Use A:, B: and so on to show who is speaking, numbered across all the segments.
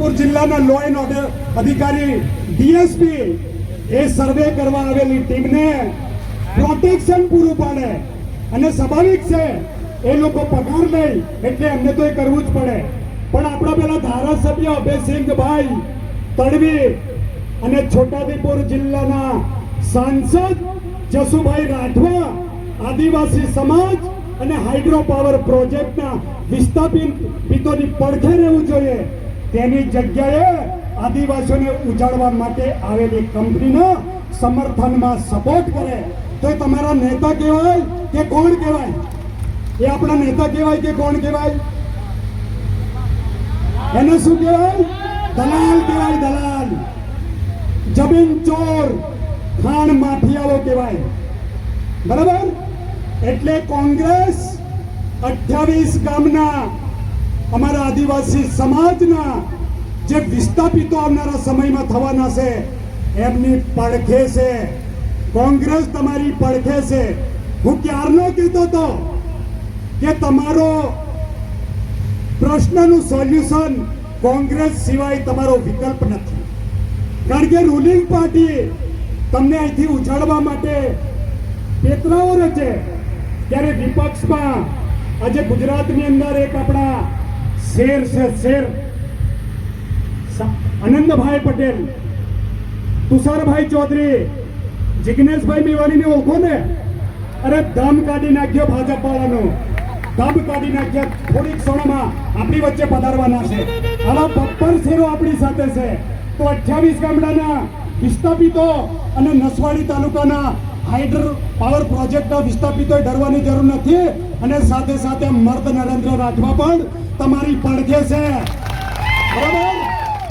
A: જિલ્લાના law and order અધિકારી DSP એ સર્વે કરવા આવેલી ટીમને પ્રોટેક્શન પૂરું પાડે અને સ્વાભાવિક છે એ લોકો પગાર લે એટલે એમને તો એ કરવું જ પડે, પણ આપણા પેલા ધારાસભ્ય અભયસિંહભાઈ તડવી અને છોટાઉદેપુર જિલ્લાના સાંસદ જસુભાઈ રાઠવા આદિવાસી સમાજ અને હાઇડ્રો પાવર પ્રોજેક્ટના વિસ્થાપિતોની પડખે રહેવું જોઈએ, તેની જગ્યાએ આદિવાસીઓને ઉજાડવા માટે આવેલી કંપનીના સમર્થનમાં સપોર્ટ કરે તો એ તમારા નેતા કહેવાય કે કોણ કહેવાય? એ આપણા નેતા કહેવાય કે કોણ કહેવાય? એને શું કહેવાય? દલાલ કહેવાય, દલાલ, જમીન ચોર, ખાણ માફિયાઓ કહેવાય, બરાબર? એટલે કોંગ્રેસ 28 ગામના અમારા આદિવાસી સમાજના જે વિસ્થાપિતો આવનારા સમયમાં થવાના છે એમની પડખે છે. કોંગ્રેસ તમારી પડખે છે. હું ક્યારનો કહેતો હતો કે તમારો પ્રશ્નનું સોલ્યુશન કોંગ્રેસ સિવાય તમારો વિકલ્પ નથી, કારણ કે રૂલિંગ પાર્ટી તમને અહીંથી ઉછાળવા માટે પેતરાઓ રચે, ત્યારે વિપક્ષમાં આજે ગુજરાતની અંદર એક આપણા શેર છે, શેર આનંદભાઈ પટેલ, તુષારભાઈ ચૌધરી, જિગ્નેશભાઈ મેવાણીને ઓળખો ને? અરે દમ કાઢી નાખ્યો ભાજપ વાળાનો, દમ કાઢી નાખ્યા. થોડીક ક્ષણોમાં આપણી વચ્ચે પધારવાના છે. આવા બપ્પર શેરો આપણી સાથે છે. તો 28 ગામડાના વિસ્થાપિતો અને નસવાડી તાલુકાના હાઇડ્રો પાવર પ્રોજેક્ટના વિસ્થાપિતોએ ડરવાની જરૂર નથી, અને સાથે સાથે મર્દ નરેન્દ્ર રાઠવા પણ તમારી પડખે છે, બરાબર?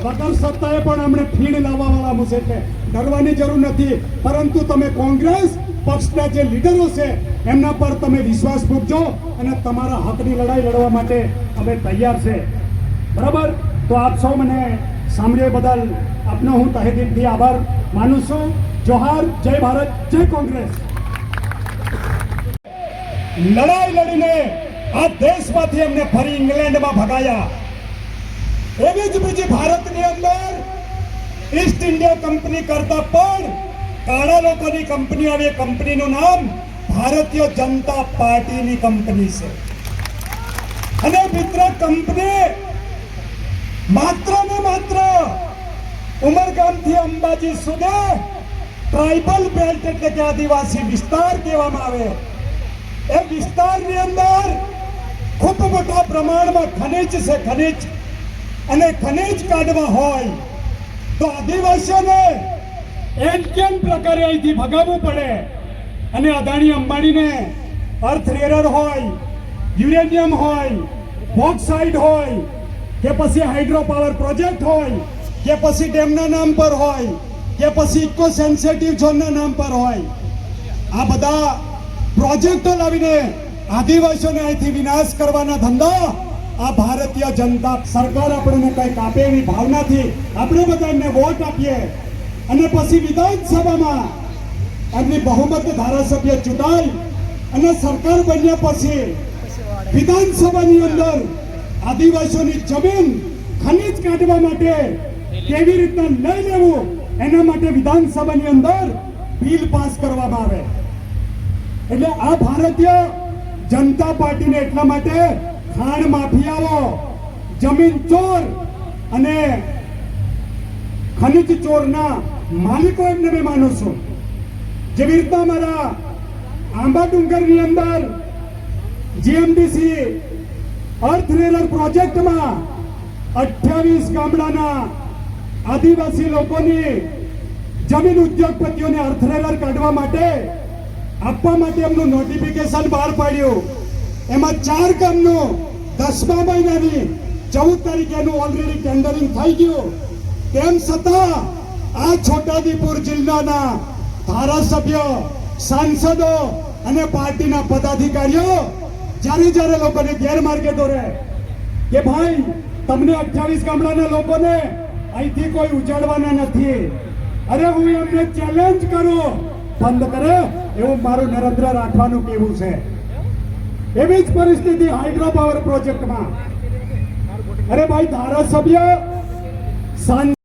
A: વગર સત્તાએ પણ અમને ફીણ લાવવા વાળા મુસે છે, ડરવાની જરૂર નથી. પરંતુ તમે કોંગ્રેસ પક્ષના જે લીડરો છે એમના પર તમે વિશ્વાસ મૂકજો અને તમારા હકની લડાઈ લડવા માટે અમે તૈયાર છે, બરાબર? તો આપ સૌ મને સાંભળ્યા બદલ આપનો હું તહે દિલથી આભાર માનું છું. જોહાર, જય ભારત, જય કોંગ્રેસ. લડાઈ લડીને આ દેશમાંથી એમને ફરી ઇંગ્લેન્ડમાં ભગાયા. એવી જ બીજી ભારતની અંદર ઈસ્ટ ઇન્ડિયા કંપની કરતા પણ કાળા લોકોની કંપની આવે, કંપનીનું નામ ભારતીય જનતા પાર્ટીની કંપની છે. અને મિત્ર, કંપની માત્ર ને માત્ર ઉમરગામથી અંબાજી સુધી ટ્રાઇબલ બેલ્ટ એટલે કે આદિવાસી વિસ્તાર કહેવામાં આવે, એ વિસ્તારની અંદર ખૂબ મોટા પ્રમાણમાં ખનિજ છે, ખનિજ. અને ખનિજ કાઢવા હોય તો આદિવાસીઓને કેમ પ્રકારે અહીંથી ભગાવવું પડે. અને અદાણી અંબાણીને અર્થ રેરર હોય, યુરેનિયમ હોય, બોક્સાઇડ હોય, કે પછી હાઇડ્રો પાવર પ્રોજેક્ટ હોય, કે પછી ડેમના નામ પર હોય, કે પછી ઇકો સેન્સિટિવ ઝોનના નામ પર હોય, આ બધા પ્રોજેક્ટો લાવીને આદિવાસીઓને અહીંથી વિનાશ કરવાના ધંધા આ ભારતીય જનતા સરકાર આપણને કંઈક આપે એવી ભાવનાથી આપણે બધા એમને વોટ આપીએ અને પછી વિધાનસભામાં એમની બહુમત ધારાસભ્ય ચૂંટાઈ અને સરકાર બન્યા પછી વિધાનસભાની અંદર આદિવાસીઓની જમીન ખનિજ કાઢવા માટે કેવી રીતના લઈ લેવું એના માટે વિધાનસભાની અંદર બિલ પાસ કરવામાં આવે. એટલે આ ભારતીય જનતા પાર્ટીને એટલા માટે ખાણ માફિયાઓ, જમીન ચોર અને ખનિજ ચોરના માલિકો એમને મેં માનું છું. જેવી રીતના અમારા આંબા ડુંગરની અંદર જીએમડીસી અર્થ રેલર પ્રોજેક્ટમાં 28 ગામડાના આદિવાસી લોકોની જમીન ઉદ્યોગપતિઓને અર્થ રેલર કાઢવા માટે આપવા માટે એમનું નોટિફિકેશન બહાર પાડ્યું. એમાં 4 ગામનું 10મા મહિનાની 14 તારીખેનું ઓલરેડી ટેન્ડરિંગ થઈ ગયું. તેમ છતાં આ છોટાઉદેપુર જિલ્લાના ધારાસભ્ય, સાંસદો અને પાર્ટીના પદાધિકારીઓ જ્યારે લોકોને ગેરમાર્ગે દોરે કે ભાઈ તમને 28 ગામડાના લોકોને અહીંથી કોઈ ઉજાડવાના નથી, અરે હું એમને ચેલેન્જ કરું, બંધ કરે, એવું મારું નરેન્દ્ર રાઠવાનું કહેવું છે. એવી જ પરિસ્થિતિ હાઇડ્રો પાવર પ્રોજેક્ટમાં. અરે ભાઈ, ધારાસભ્ય શાંતિ